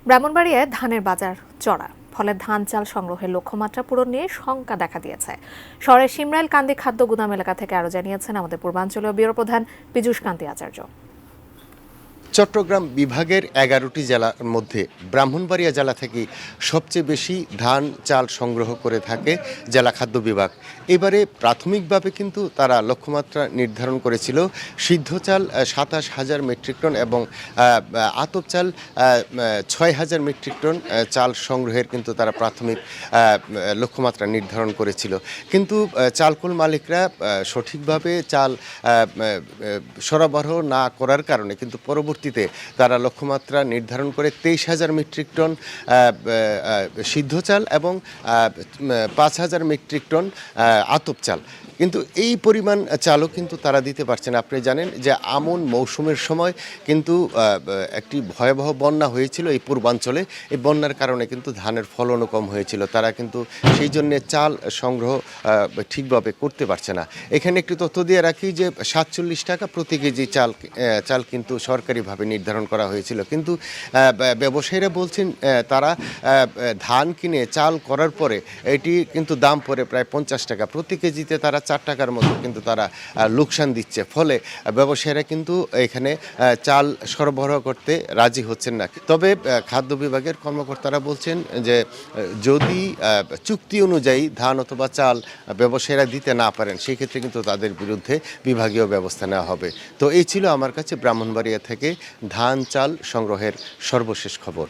ব্রাহ্মণবাড়িয়ায় ধানের বাজার চড়া, ফলে ধান চাল সংগ্রহের লক্ষ্যমাত্রা পূরণ নিয়ে শঙ্কা দেখা দিয়েছে। শহরের শিমরাইল কান্দি খাদ্য গুদাম এলাকা থেকে আরও জানিয়েছেন আমাদের পূর্বাঞ্চলীয় ব্যুরো প্রধান পীযূষ কান্তি আচার্য। চট্টগ্রাম বিভাগের ১১টি জেলার মধ্যে ব্রাহ্মণবাড়িয়া জেলা থেকে সবচেয়ে বেশি ধান চাল সংগ্রহ করে থাকে জেলা খাদ্য বিভাগ। এবারে প্রাথমিকভাবে কিন্তু তারা লক্ষ্যমাত্রা নির্ধারণ করেছিল সিদ্ধ চাল ২৭,০০০ মেট্রিক টন এবং আতপ চাল ৬,০০০ মেট্রিক টন চাল সংগ্রহের কিন্তু তারা প্রাথমিক লক্ষ্যমাত্রা নির্ধারণ করেছিল। কিন্তু চালকল মালিকরা সঠিকভাবে চাল সরবরাহ না করার কারণে কিন্তু পরবর্তীতে তারা লক্ষ্যমাত্রা নির্ধারণ করে ২৩,০০০ মেট্রিক টন সিদ্ধ চাল এবং ৫,০০০ মেট্রিক টন আতপ চাল। কিন্তু এই পরিমাণ চালও কিন্তু তারা দিতে পারছে না। আপনি জানেন যে আমন মৌসুমের সময় কিন্তু একটি ভয়াবহ বন্যা হয়েছিল এই পূর্বাঞ্চলে। এই বন্যার কারণে কিন্তু ধানের ফলনও কম হয়েছিল। তারা কিন্তু সেই জন্যে চাল সংগ্রহ ঠিকভাবে করতে পারছে না। এখানে একটি তথ্য দিয়ে রাখি যে ৪৭ টাকা প্রতি কেজি চাল কিন্তু সরকারিভাবে নির্ধারণ করা হয়েছিল। কিন্তু ব্যবসায়ীরা বলছেন তারা ধান কিনে চাল করার পরে এটি কিন্তু দাম পড়ে প্রায় ৫০ টাকা প্রতি কেজিতে। তারা ৪ টাকার মতো কিন্তু তারা লোকসান দিচ্ছে। ফলে ব্যবসায়ীরা কিন্তু এখানে চাল সরবরাহ করতে রাজি হচ্ছেন না। তবে খাদ্য বিভাগের কর্মকর্তারা বলছেন যে যদি চুক্তি অনুযায়ী ধান অথবা চাল ব্যবসায়ীরা দিতে না পারেন সেক্ষেত্রে কিন্তু তাদের বিরুদ্ধে বিভাগীয় ব্যবস্থা নেওয়া হবে। তো এই ছিল আমার কাছে ব্রাহ্মণবাড়িয়া থেকে ধান চাল সংগ্রহের সর্বশেষ খবর।